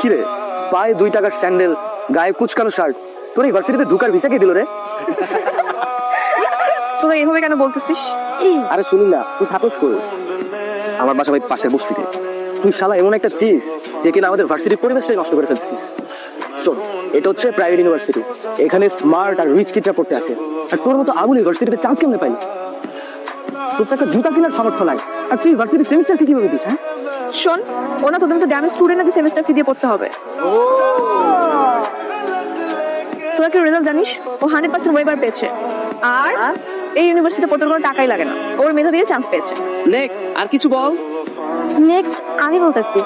কিরে, পায়ে 2 টাকার স্যান্ডেল, গায়ে কুচকানো শার্ট, তোর এই ভার্সিটিতে ঢুকার ভিসা কে দিল রে? তোরা এভাবে কেন বলতেছিস? আরে শুনি না, তুই থাকস কই? আমার বাসা ভাই পাশের বস্তিতে। তুই শালা এমন একটা চিজ যে কিনা আমাদের ভার্সিটির পরিবেশটাই নষ্ট করে ফেলছিস। শোন, এটা হচ্ছে প্রাইভেট ইউনিভার্সিটি, এখানে স্মার্ট আর রিচ কিডরা পড়তে আসে, আর তোর মতো আবুল ইউনিভার্সিটিতে চান্স কেমনে পাই? তোর তো একটা জুতা কেনার সামর্থ্য নাই, আর তুই ভার্সিটির সেমিস্টার ফি কিভাবে দিস? হ্যাঁ শোন, ওনা তোদের মতো ড্যামেজ স্টুডেন্ট নাকি সেমিস্টার ফি দিয়ে পড়তে হবে? তোরা কি রেজাল্ট জানিস? ও 100% ওয়েবার পেয়েছে, আর এই ইউনিভার্সিটিতে পড়তে কোনো টাকাই লাগে না, ওর মেধা দিয়ে চান্স পেয়েছে। নেক্সট আর কিছু বল। নেক্সট আমি বলতেছি,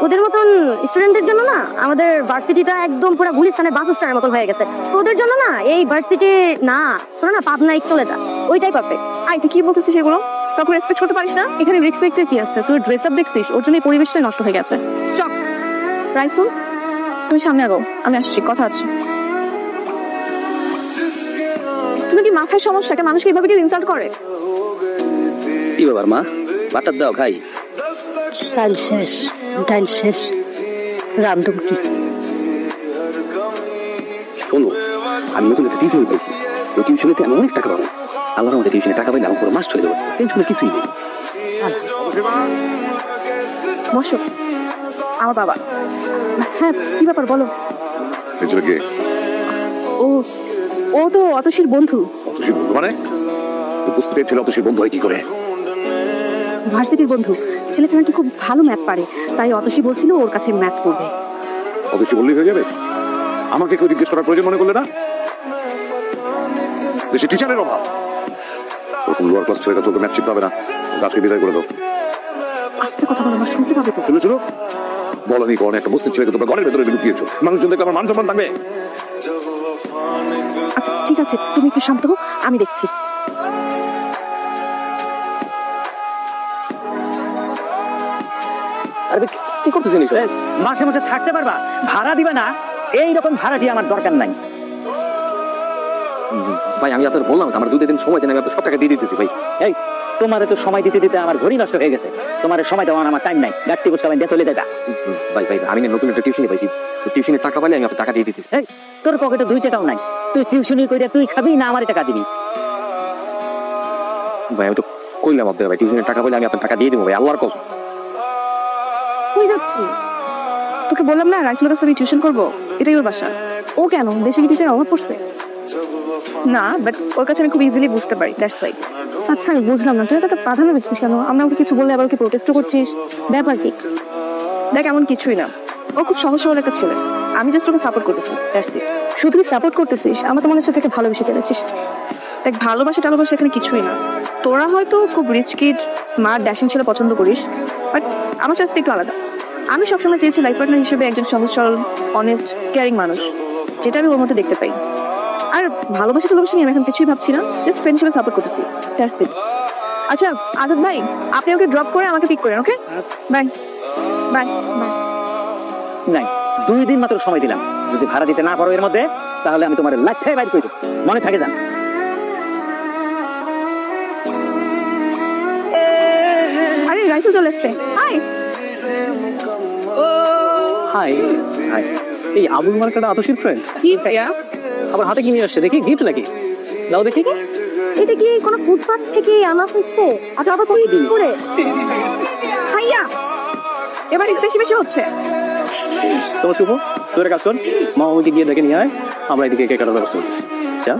ওদের মতন স্টুডেন্টদের জন্য না আমাদের ভার্সিটিটা একদম পুরো গুলিস্তানের বাস স্ট্যান্ডের মতন হয়ে গেছে। তোদের জন্য না এই ভার্সিটি না, তোরা না পাবনায় চলে যা, ওইটাই পারফেক্ট। আই তুই কি বলতেছিস এগুলো? কাউকে রেসপেক্ট করতে পারিস না? এখানে রেসপেক্টের কি আছে? তোর ড্রেস আপ দেখছিস? ওর জন্য এই পরিবেশটাই নষ্ট হয়ে গেছে। স্টপ রাইসুল, তুমি সামনে আগাও, আমি আসছি, কথা আছে। তুমি কি মাথায় সমস্যা? একটা মানুষকে এইভাবে কি ইনসাল্ট করে? কি ব্যাপার মা, বাটার দাও খাই। ডাইল শেষ, ডাইল শেষ, রামদম কি? শোনো, আমি নতুন একটা টিউশন পেয়েছি, ওই টিউশনেতে আমি অনেক টাকা পাবো। আল্লাহর মধ্যে টিউশনে টাকা পাইলে আমার পুরো মাস চলে যাবো, টেনশনের কিছুই নেই। বসো, আমার বাবা। হ্যাঁ কি ব্যাপার বলো? ও ও তো অতসীর বন্ধু। অতসীর বন্ধু মানে? বুঝতে পেরেছিল অতসীর বন্ধু হয় কি করে? ভার্সিটির বন্ধু। ছেলেটা নাকি খুব ভালো ম্যাথ পারে, তাই অতসী বলছিল ওর কাছে ম্যাথ পড়বে। অতসী বললেই হয়ে যাবে? আমাকে কেউ জিজ্ঞেস করার প্রয়োজন মনে করলে না? দেশে টিচারের অভাব। ওরকম লোয়ার ক্লাস ছেলেটা চলতে ম্যাথ শিখতে হবে না, গাছকে বিদায় করে দাও। আস্তে কথা বলো, আমার শুনতে পাবে তো। শুনে শুনো, বলনি কোন একটা বস্তির ছেলেকে তোমরা ঘরের ভেতরে ঢুকিয়েছো, মানুষজন দেখলে আমার মান সম্মান থাকবে? আচ্ছা ঠিক আছে, তুমি একটু শান্ত হও, আমি দেখছি। আরে কি করতেছিস? মাসে মাসে থাকতে পারবা, ভাড়া দিবা না? এইরকম ভাড়াটি আমার দরকার নাই। ভাই আমি আপনার বললাম আমার 2 দিন সময় দেন, আমি আপনার সব টাকা দিয়ে দিতেছি ভাই। এই তোমার তো সময় দিতে দিতে আমার ঘড়ি নষ্ট হয়ে গেছে, তোমার সময় দেওয়ার আমার টাইম নাই। গাড়ি বুঝতে দিয়ে চলে যাবা। ভাই ভাই আমি নতুন একটা টিউশনে পাইছি, টিউশনের টাকা পাইলে আমি আপনার টাকা দিয়ে দিতেছি। এই তোর পকেটে 2 টাকাও নাই, তুই টিউশনি করে তুই খাবি না আমারই টাকা দিবি? ভাই আমি তো কইলাম আপনার ভাই টিউশনের টাকা পাইলে আমি আপনার টাকা দিয়ে দেবো ভাই, আল্লাহর কসম। কই যাচ্ছিস? তোকে বললাম না রাইসুলের কাছে আমি টিউশন করবো, এটাই ওর বাসা। ও কেন, দেশে কি টিচার অভাব পড়ছে? না, বাট ওর কাছে আমি খুব ইজিলি বুঝতে পারি, দ্যাটস লাইক। আচ্ছা আমি বুঝলাম না, তুই এত প্রাধান্য দিচ্ছিস কেন? আমরা ওকে কিছু বললে আবার ওকে প্রোটেস্টও করছিস, ব্যাপার কি? দেখ এমন কিছুই না, ও খুব সহজ সরল একটা ছেলে, আমি জাস্ট ওকে সাপোর্ট করতেছি, দ্যাটস ইট। শুধু তুই সাপোর্ট করতেছিস, আমার তো মনে হচ্ছে থেকে ভালোবেসে ফেলেছিস। দেখ ভালোবাসা টালোবাসা এখানে কিছুই না। তোরা হয়তো খুব রিচ কিড, স্মার্ট, ড্যাশিং ছেলে পছন্দ করিস, বাট আমার চয়েস একটু আলাদা। আমি সবসময় চেয়েছি লাইফ পার্টনার হিসেবে একজন সহজ সরল, অনেস্ট, কেয়ারিং মানুষ, যেটা আমি ওর মধ্যে দেখতে পাই। আর ভালোবাসা টালোবাসা নিয়ে আমি এখন কিছুই ভাবছি না, জাস্ট ফ্রেন্ড হিসেবে সাপোর্ট করতেছি, দ্যাটস ইট। আচ্ছা আজাদ ভাই, আপনি ওকে ড্রপ করে আমাকে পিক করেন, ওকে? Bye bye bye. নাই, 2 দিন মাত্র সময় দিলাম, যদি ভাড়া দিতে না পারো এর মধ্যে, তাহলে আমি তোমার লাইফটাই বাইর করে দেবো, মনে থাকে জান। আরে রাইসুল চলে এসছে, হাই। হাই হাই, এই আবুল মার্কাটা আতসীর ফ্রেন্ড? জি ভাইয়া। আবার হাতে কি নিয়ে আসছে দেখি, গিফট নাকি? দাও দেখি। কি এটা কি কোনো ফুটপাথ থেকে আনা হচ্ছে? আর আবার কই দিন করে? ভাইয়া এবার একটু বেশি বেশি হচ্ছে। তোমার শুভ, তোর কাজ কর, মা ওদিকে গিয়ে দেখে নিয়ে আয়, আমরা এদিকে কেক কাটার ব্যবস্থা করতেছি। চা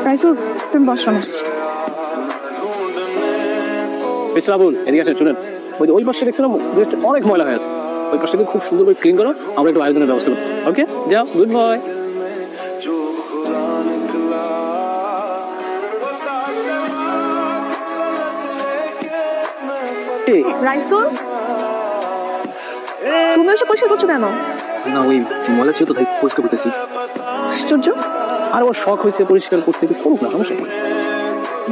রাইসুল তুমি বসো, আসছি। মিস্টার আবুল এদিকে আসেন, শুনেন, ওই পাশে দেখছিলাম অনেক ময়লা হয়ে আছে, ওই পাশটাকে খুব সুন্দর করে ক্লিন করো, আমরা একটু আয়োজনের ব্যবস্থা করতেছি। ওকে যাও, গুড বয়। রাইসুল তুমি এসে পরিষ্কার করছো কেন? না ওই ময়লা ছিল তো তাই পরিষ্কার করতেছি। আশ্চর্য। আর ওর শখ হয়েছে পরিষ্কার করতে, করুক না, সমস্যা নেই।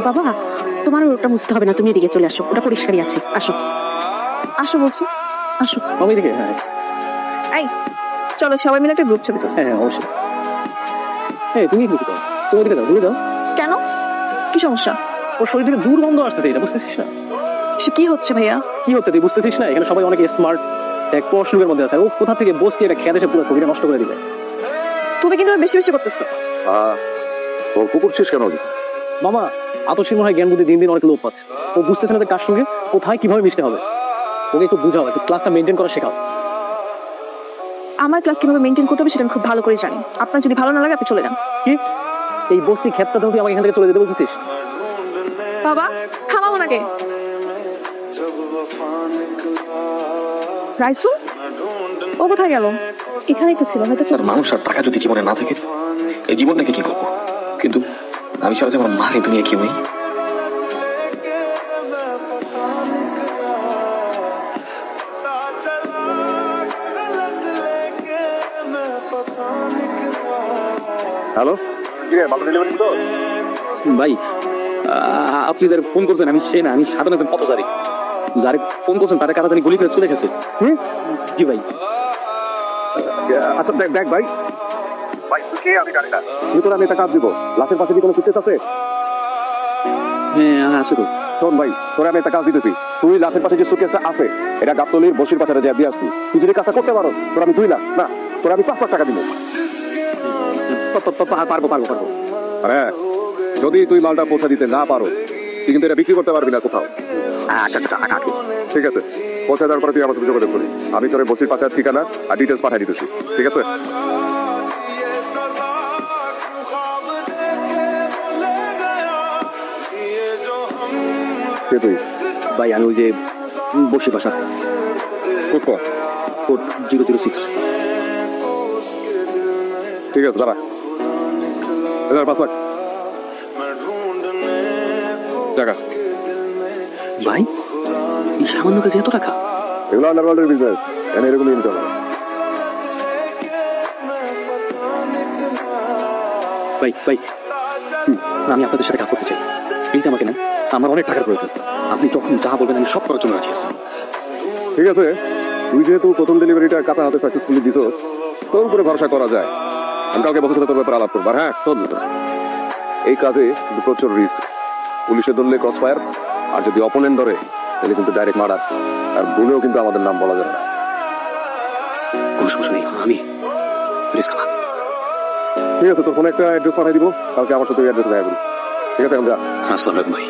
বাবা তোমার ওটা বুঝতে হবে না, তুমি এদিকে চলে আসো, ওটা পরিষ্কারই আছে, আসো আসো বলছি, আসো। আমি এদিকে, হ্যাঁ এই চলো সবাই মিলে একটা গ্রুপ ছবি তো। হ্যাঁ অবশ্যই। হ্যাঁ তুমি কি করো, তুমি এদিকে দাও, তুমি দাও। কেন, কি সমস্যা? ওর শরীর থেকে দুর্গন্ধ আসতেছে, এটা বুঝতেছিস না? সে কি হচ্ছে ভাইয়া? কি হচ্ছে তুই বুঝতেছিস না? এখানে সবাই অনেক স্মার্ট, দেখ পড়াশোনার মধ্যে আছে, ও কোথা থেকে বসে এটা খেয়ে এসে পুরো ছবিটা নষ্ট করে দিবে। তুমি কিন্তু বেশি বেশি করতেছো। তোর কুকুর ছিস কেন? মামা আতসী মনে হয় জ্ঞান বুদ্ধি দিন দিন অনেক লোপ পাচ্ছে। ও বুঝতেছে না যে কার সঙ্গে কোথায় কিভাবে মিশতে হবে। ওকে একটু বুঝাও, একটু ক্লাসটা মেনটেন করা শেখাও। আমার ক্লাস কিভাবে মেনটেন করতে হবে সেটা আমি খুব ভালো করে জানি। আপনার যদি ভালো না লাগে আপনি চলে যান। কি এই বস্তি ক্ষেতটা তুই আমাকে এখান থেকে চলে যেতে বলতেছিস? বাবা খাওয়াবো নাকি? রাইসু ও কোথায় গেল? এখানেই তো ছিল, হয়তো আর মানুষ আর টাকা যদি জীবনে না থাকে, এই জীবনটাকে কি করবো? কিন্তু আমি ছাড়া যে আমার মার এই দুনিয়া কেউ নেই। হ্যালো, ভাই আপনি যারা ফোন করছেন আমি সে না, আমি সাধারণ একজন পথচারী। যারে ফোন করছেন তারা কারা জানি গুলি করে চলে গেছে। জি ভাই। আচ্ছা দেখ ভাই, আমি জানি না, ভিতরে আমি একটা কাজ দিব। লাশের পাশে কি কোনো সুটকেস আছে? হ্যাঁ আছে তো। শোন ভাই, তোরে আমি একটা কাজ দিতেছি। তুই লাশের পাশে যে সুটকেসটা আছে এটা গাবতলির বসির পাশে দিয়ে আসবি। তুই যদি কাজটা করতে পারো তোর আমি 2 লাখ না, তোর আমি 5 লাখ টাকা দিব। পারবো। আরে যদি তুই মালটা পৌঁছা দিতে না পারো তুই কিন্তু এটা বিক্রি করতে পারবি না কোথাও। আচ্ছা ঠিক আছে, পৌঁছা দেওয়ার পরে তুই আমার সাথে যোগাযোগ করিস। আমি তোর বসির পাশে ঠিকানা আর ডিটেলস পাঠিয়ে দিতেছি, ঠিক আছে? কে তুই? ভাই আমি ওই যে বসে বাসা কোড 006। ঠিক আছে দাঁড়া, 5 লাখ টাকা। ভাই এই সামান্য কাজে এত টাকা? এগুলো আন্ডারওয়ার্ল্ডের বিজনেস, এখানে এরকম ইনকাম। ভাই আমি আপনাদের সাথে কাজ করতে চাই, প্লিজ আমাকে না, আমার অনেক টাকার প্রয়োজন। আপনি যখন যা বলবেন আমি সব করার জন্য রাজি আছি। ঠিক আছে, তুই যেহেতু প্রথম ডেলিভারিটা কাতা হাতে সাকসেসফুলি দিছস, তোর উপরে ভরসা করা যায়। আমি কালকে বছর সাথে তোর ব্যাপারে আলাপ করবো। আর হ্যাঁ শোন, এই কাজে প্রচুর রিস্ক। পুলিশে ধরলে ক্রস ফায়ার, আর যদি অপোনেন্ট ধরে তাহলে কিন্তু ডাইরেক্ট মার্ডার। আর ভুলেও কিন্তু আমাদের নাম বলা যাবে না। কোনো সমস্যা নেই, আমি রিস্ক না। ঠিক আছে, তোর ফোনে একটা অ্যাড্রেস পাঠিয়ে দিব, কালকে আমার সাথে ওই অ্যাড্রেস দেখা করি। ঠিক আছে, আমরা আসসালামু আলাইকুম ভাই।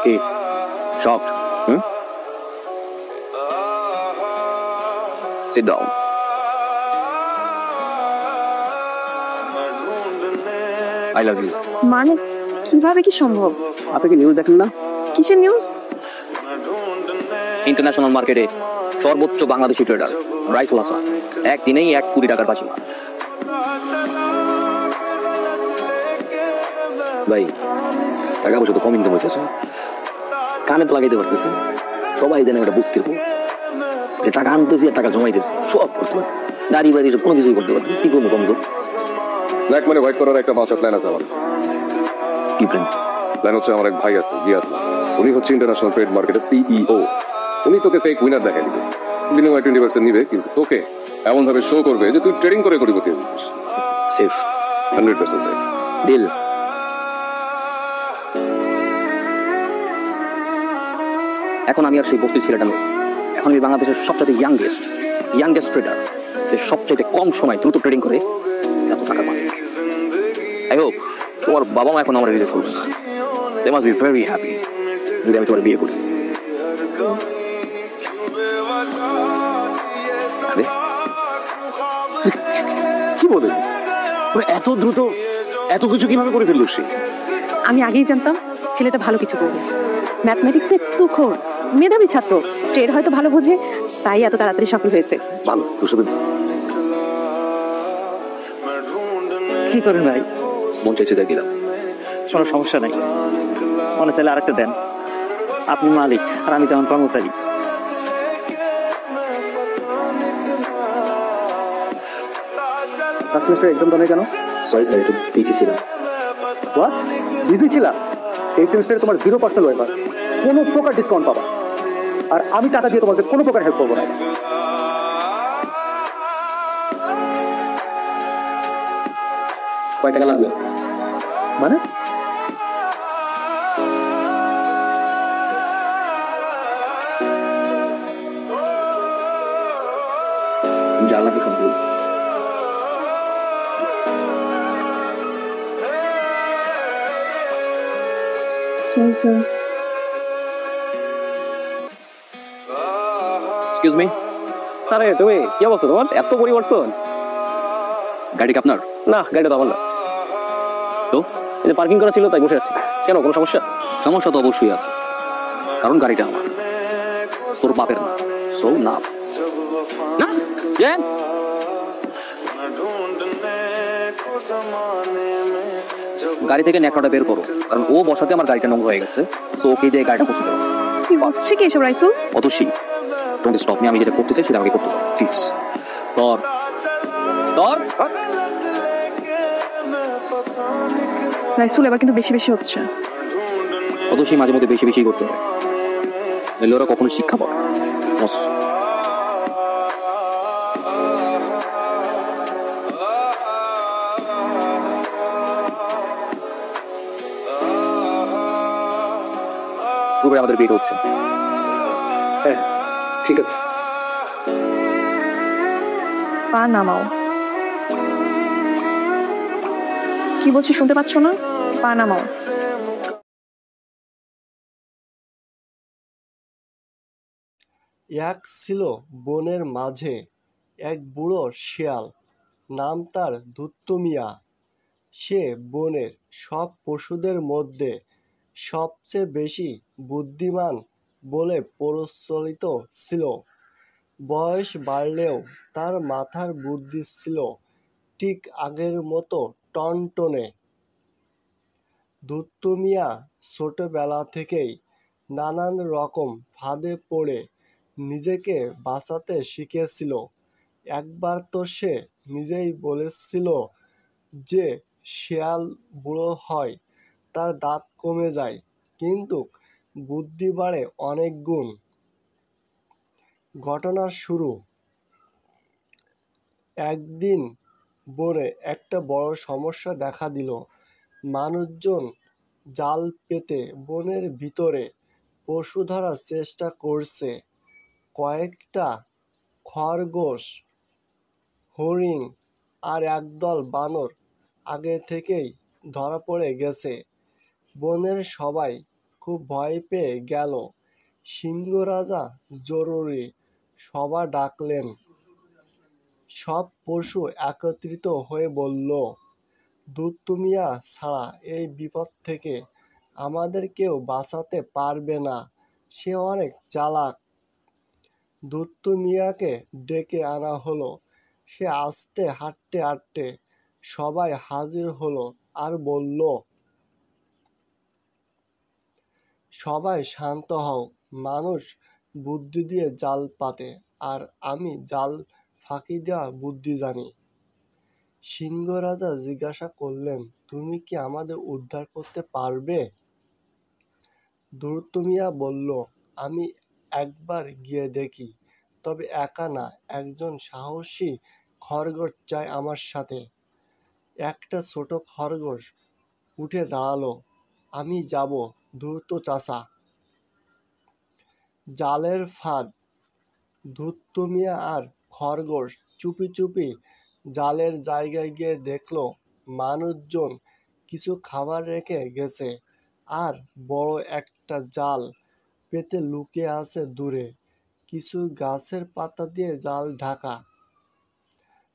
কি shocked? Sit down. I love you. মানে কিভাবে কি সম্ভব? আপনি কি নিউজ দেখেন না? কিসের নিউজ? ইন্টারন্যাশনাল মার্কেটে সর্বোচ্চ বাংলাদেশি ট্রেডার রাইফুল হাসান একদিনেই 1 কোটি টাকার বাজি মারে। ভাই টাকা পয়সা তো কম ইনকাম হইতেছে, কানে তো লাগাইতে পারতেছে, সবাই জানে ওটা বুঝতে পারবো। টাকা আনতেছি আর টাকা জমাইতেছি, সব করতে পারবো, গাড়ি বাড়ি কোনো কিছুই করতে পারবো। কি করবো কম কর? ব্ল্যাক মানি হোয়াইট করার একটা মাস্টার প্ল্যান আছে আমার কাছে। কি প্ল্যান? প্ল্যান হচ্ছে, আমার এক ভাই আছে গিয়াস, উনি হচ্ছে ইন্টারন্যাশনাল ট্রেড মার্কেটের সিইও। উনি তোকে ফেক উইনার দেখাই দিবে, বিনিময়ে 20% নিবে, কিন্তু তোকে এমন ভাবে শো করবে যে তুই ট্রেডিং করে কোটিপতি হয়েছিস। Safe, 100% safe deal. এখন আমি আর সেই বস্তির ছেলেটা নই, এখন আমি বাংলাদেশের সবচেয়ে ইয়াংগেস্ট ট্রেডার, সবচেয়ে কম সময় দ্রুত ট্রেডিং করে এত টাকা মালিক। আই হোপ তোমার বাবা মা এখন আমার রিজেক্ট করবে না। They must be very happy যদি আমি তোমার বিয়ে করি। কি বলে এত দ্রুত এত কিছু কিভাবে করে ফেললো সে? আমি আগেই জানতাম ছেলেটা ভালো কিছু করবে। ম্যাথমেটিক্সে তুখোড়, মেধাবী ছাত্র, ট্রেড হয়তো ভালো বোঝে, তাই এত তাড়াতাড়ি সফল হয়েছে। ভালো, তোর সাথে কি করেন ভাই? মন চাইছে তাই দিলাম। কোনো সমস্যা নাই, মনে চাইলে আরেকটা দেন। আপনি মালিক আর আমি তেমন কর্মচারী। লাস্ট সেমিস্টার এক্সাম দাও কেন? সরি স্যার, একটু বিজি ছিলাম। হোয়াট? বিজি ছিলাম? এই সেমিস্টারে তোমার 0% ওয়েভার, কোনো প্রকার ডিসকাউন্ট পাবা, আর আমি টাকা দিয়ে তোমাদের কোনো প্রকার হেল্প করবো না। কয় টাকা লাগবে? মানে যা লাগবে সব বলবো। Excuse me. আরে তুমি কি অবস্থা তোমার? এত পরিবর্তন। গাড়ি কি আপনার? না, গাড়িটা তো আমার না। তো এই যে পার্কিং করা ছিল তাই বসে আছি। কেন, কোনো সমস্যা? সমস্যা তো অবশ্যই আছে, কারণ গাড়িটা আমার, তোর বাপের না। সো না না জেমস, গাড়ি থেকে ন্যাকড়াটা বের করো, কারণ ও বসাতে আমার গাড়িটা নোংরা হয়ে গেছে। সো ওকে দিয়ে গাড়িটা পৌঁছে দেবো। কি হচ্ছে কি এসব Raisul? Atasi, don't stop me. আমি যেটা করতে চাই সেটা আমাকে করতে দাও প্লিজ। তোর তোর রাইসুল এবার কিন্তু বেশি বেশি হচ্ছে। অতসী, মাঝে মধ্যে বেশি বেশি করতে হয়, নইলে ওরা কখনো শিক্ষা পাবে না। বস, আমাদের বিয়ে হচ্ছে। হ্যাঁ ঠিক আছে। পা নামাও। কি বলছি শুনতে পাচ্ছ না? পা নামাও। এক ছিল বনের মাঝে এক বুড়ো শিয়াল, নাম তার ধূর্ত মিয়া। সে বনের সব পশুদের মধ্যে সবচেয়ে বেশি বুদ্ধিমান বলে প্রচলিত ছিল। বয়স বাড়লেও তার মাথার বুদ্ধি ছিল ঠিক আগের মতো টনটনে। ধূর্ত মিয়া ছোটবেলা থেকেই নানান রকম ফাঁদে পড়ে নিজেকে বাঁচাতে শিখেছিল। একবার তো সে নিজেই বলেছিল যে শিয়াল বুড়ো হয়, তার দাঁত কমে যায়, কিন্তু বুদ্ধি বাড়ে অনেক গুণ। ঘটনার শুরু। একদিন বনে একটা বড় সমস্যা দেখা দিল। মানুষজন জাল পেতে বনের ভিতরে পশু ধরার চেষ্টা করছে। কয়েকটা খরগোশ, হরিণ আর একদল বানর আগে থেকেই ধরা পড়ে গেছে। বনের সবাই খুব ভয় পেয়ে গেল। সিংহ রাজা জরুরি সভা ডাকলেন। সব পশু একত্রিত হয়ে বলল, ধূর্ত মিয়া ছাড়া এই বিপদ থেকে আমাদের কেউ বাঁচাতে পারবে না, সে অনেক চালাক। ধূর্ত মিয়াকে ডেকে আনা হলো। সে আস্তে হাঁটতে হাঁটতে সবাই হাজির হলো আর বলল, সবাই শান্ত হও, মানুষ বুদ্ধি দিয়ে জাল পাতে, আর আমি জাল ফাঁকি দেওয়া বুদ্ধি জানি। সিংহ রাজা জিজ্ঞাসা করলেন, তুমি কি আমাদের উদ্ধার করতে পারবে? ধূর্ত মিয়া বলল, আমি একবার গিয়ে দেখি, তবে একা না, একজন সাহসী খরগোশ চাই আমার সাথে। একটা ছোট খরগোশ উঠে দাঁড়ালো, আমি যাব ধূর্ত চাচা। জালের ফাঁদ। ধূর্ত মিয়া আর খরগোশ চুপি চুপি জালের জায়গায় গিয়ে দেখলো মানুষজন কিছু খাবার রেখে গেছে, আর বড় একটা জাল পেতে লুকিয়ে আছে দূরে। কিছু গাছের পাতা দিয়ে জাল ঢাকা।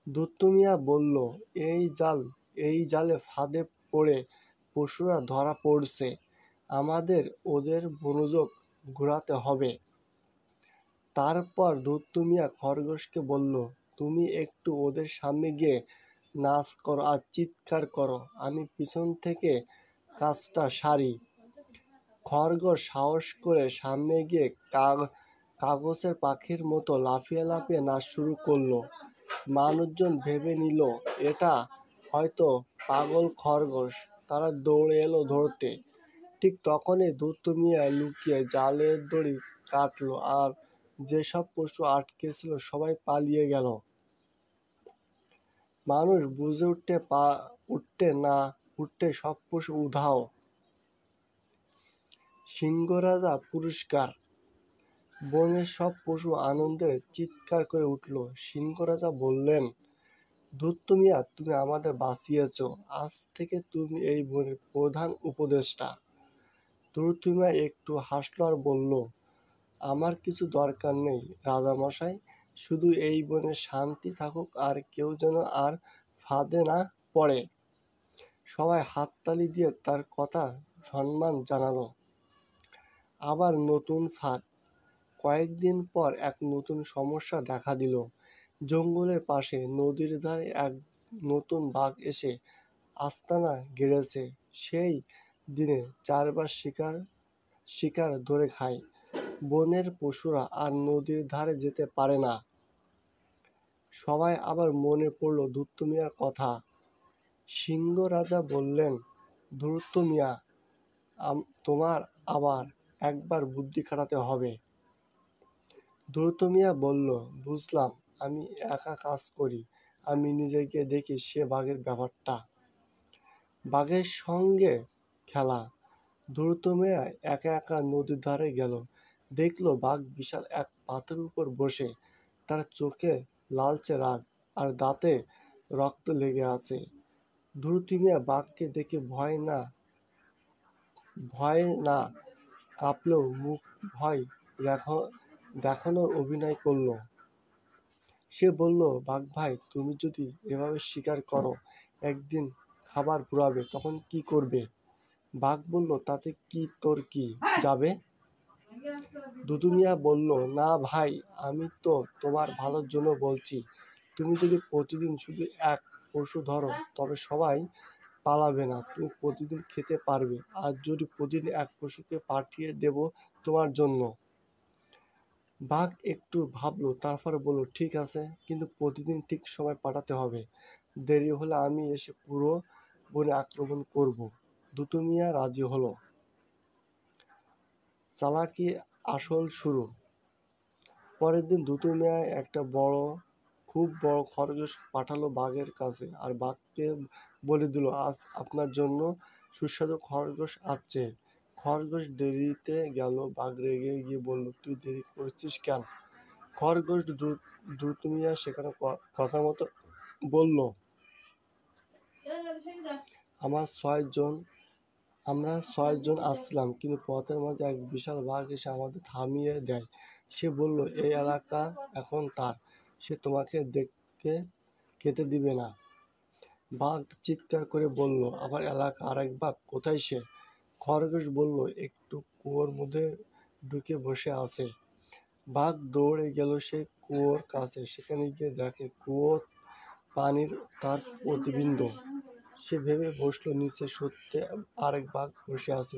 ধূর্ত মিয়া বলল, এই জালে ফাঁদে পড়ে পশুরা ধরা পড়ছে, আমাদের ওদের মনোযোগ ঘোরাতে হবে। তারপর ধূর্ত মিয়া খরগোশকে বলল, তুমি একটু ওদের সামনে গিয়ে নাচ করো আর চিৎকার করো, আমি পিছন থেকে কাজটা সারি। খরগোশ সাহস করে সামনে গিয়ে কাগজের পাখির মতো লাফিয়ে লাফিয়ে নাচ শুরু করলো। মানুষজন ভেবে নিল এটা হয়তো পাগল খরগোশ, তারা দৌড়ে এলো ধরতে। ঠিক তখনই ধূর্ত মিয়া লুকিয়ে জালের দড়ি কাটলো, আর যেসব পশু আটকে ছিল সবাই পালিয়ে গেল। মানুষ বুঝে উঠতে না উঠতে সব পশু উধাও। সিংহরাজা পুরস্কার। বনের সব পশু আনন্দের চিৎকার করে উঠল। সিংহরাজা বললেন, ধূর্ত মিয়া, তুমি আমাদের বাঁচিয়েছ। আজ থেকে তুমি এই বনের প্রধান উপদেষ্টা। ধূর্ত মিয়া একটু হাসল আর বলল, আমার কিছু দরকার নেই রাজামশাই, শুধু এই বনে শান্তি থাকুক আর কেউ যেন আর ফাঁদে না পড়ে। সবাই হাততালি দিয়ে তার কথা সম্মান জানালো। আবার নতুন ফাঁদ। কয়েকদিন পর এক নতুন সমস্যা দেখা দিল। জঙ্গলের পাশে নদীর ধারে এক নতুন বাঘ এসে আস্তানা গেড়েছে। সেই দিনে 4 বার শিকার ধরে খায়। বনের পশুরা আর নদীর ধারে যেতে পারে না। সবাই আবার মনে পড়ল ধূর্ত মিয়ার কথা। সিংহ রাজা বললেন, ধূর্ত মিয়া, তোমার আবার একবার বুদ্ধি খাটাতে হবে। ধূর্ত মিয়া বলল, বুঝলাম, আমি একা কাজ করি, আমি নিজে গিয়ে দেখি সে বাঘের ব্যাপারটা। বাঘের সঙ্গে খেলা। ধূর্ত মিয়া একা একা নদীর ধারে গেল। দেখলো বাঘ বিশাল এক পাথরের উপর বসে, তার চোখে লালচে রাগ আর দাঁতে রক্ত লেগে আছে। ধূর্ত মিয়া বাঘকে দেখে ভয় না কাঁপলেও মুখ ভয় দেখানোর অভিনয় করলো। সে বলল, বাঘ ভাই, তুমি যদি এভাবে শিকার করো, একদিন খাবার ফুরাবে, তখন কি করবে? বাঘ বলল, তাতে কি তোর কি যাবে? দুদু মিয়া বলল, না ভাই, আমি তো তোমার ভালোর জন্য বলছি। তুমি যদি প্রতিদিন শুধু এক পশু ধরো, তবে সবাই পালাবে না, তুমি প্রতিদিন খেতে পারবে। আর যদি প্রতিদিন এক পশুকে পাঠিয়ে দেব তোমার জন্য। বাঘ একটু ভাবলো, তারপরে বলল, ঠিক আছে, কিন্তু প্রতিদিন ঠিক সময় পাঠাতে হবে। দেরি হলে আমি এসে পুরো বনে আক্রমণ করব। দুদু মিয়া রাজি হলো। চালাকি আসল শুরু। পরের দিন দুদু মিয়া একটা খুব বড় খরগোশ পাঠালো বাঘের কাছে, আর বাঘকে বলে দিল, আজ আপনার জন্য সুস্বাদু খরগোশ আসছে। খরগোশ দেরিতে গেল। বাঘ রেগে গিয়ে বলল, তুই দেরি করছিস কেন? খরগোশ দুদু মিয়া সেখানে কথা মতো বলল, আমরা 6 জন আসছিলাম, কিন্তু পথের মাঝে এক বিশাল বাঘ এসে আমাদের থামিয়ে দেয়। সে বলল, এই এলাকা এখন তার, সে তোমাকে দেখে খেতে দিবে না। বাঘ চিৎকার করে বলল, আবার এলাকা আরেক বাঘ, কোথায় সে? খরগোশ বলল, একটু কুয়োর মধ্যে ঢুকে বসে আছে। বাঘ দৌড়ে গেল সেই কুয়োর কাছে। সেখানে গিয়ে দেখে কুয়োর পানির তার প্রতিবিম্ব। সে ভেবে বসলো, নিচে সত্যি আরেক বাঘ বসে আছে।